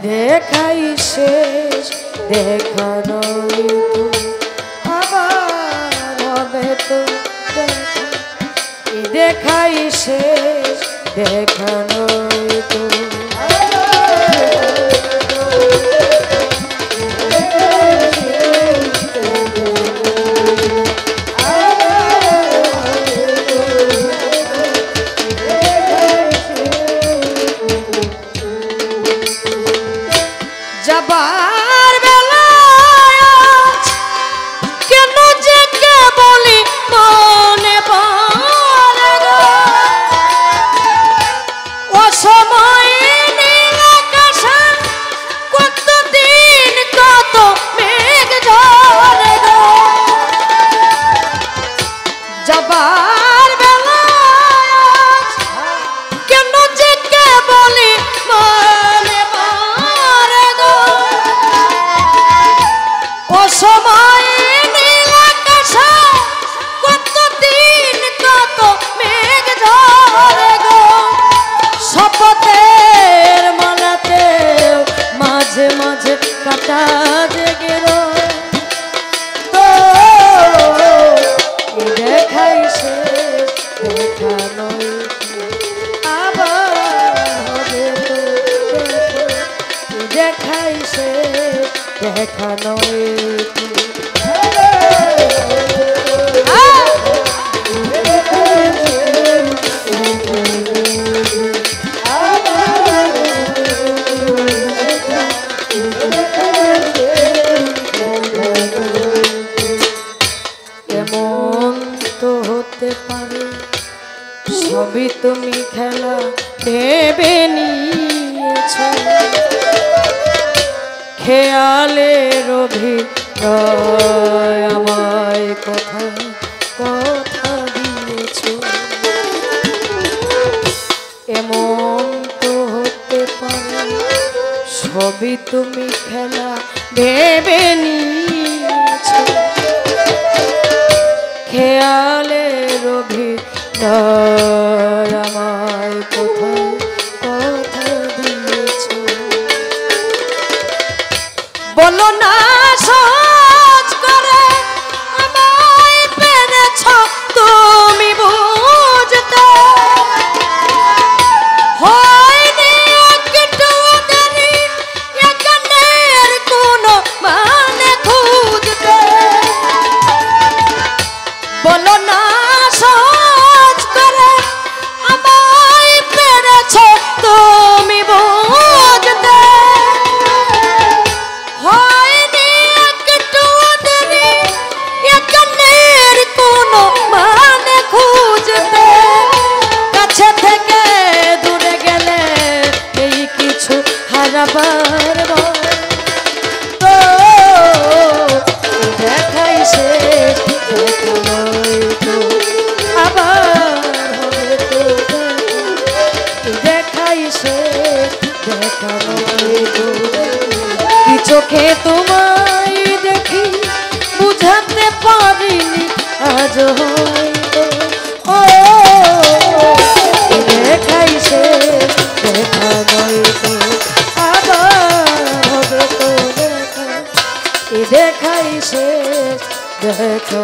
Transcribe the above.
দেখাই শেষ দেখানো আবার হবে তো দেখাই শেষ দেখানো তো যাবার বেলায় কেন যে কে বলি মনে পড়ে গো অসময় নীল আকাশে কত দিন কত মেঘ ঝরে গো যাবার বেলায় কেন যে কে বলি মনে সময় নীল আকাশে কত দিন কত মেঘ ঝরে গো শপথের মালাতে মাঝে মাঝে কাটা জেগে তো দেখাই শেষ দেখানো আবার হবে তো দেখাই শেষ দেখানো এমন তো হতে পারে সবই তুমি খেলা ভেবে নিয়েছ খেয়ালের অভিনয় আমায় কথা কথা দিয়েছ এমন তো হতে পারে সবই তুমি খেলা ভেবে নিয়েছ খেয়ালের অভিনয় আমায় কথা কথা দিয়েছ বলো না সহজ করে আমায় পেরেছ তুমি বুঝতে হয়নি একটু দেরি এখানের কোনো মানে খুঁজতে বলো না সহজ করে আমায় পেরেছ তুমি বুঝতে হয়নি একটু দেরি এখানের কোনো মানে খুঁজতে কাছে থেকে দূরে গেলে এই কিছু হারাবার তো দেখাই শেষ দেখানোই তো আবার হবে তো দেখাই শেষ দেখানোই তো কি চোখে তোমায় দেখি বুঝাতে পারিনি আজ হয়তো ও দেখাই শেষ দেখানোই তো আবার হবে তো দেখাই শেষ দেখা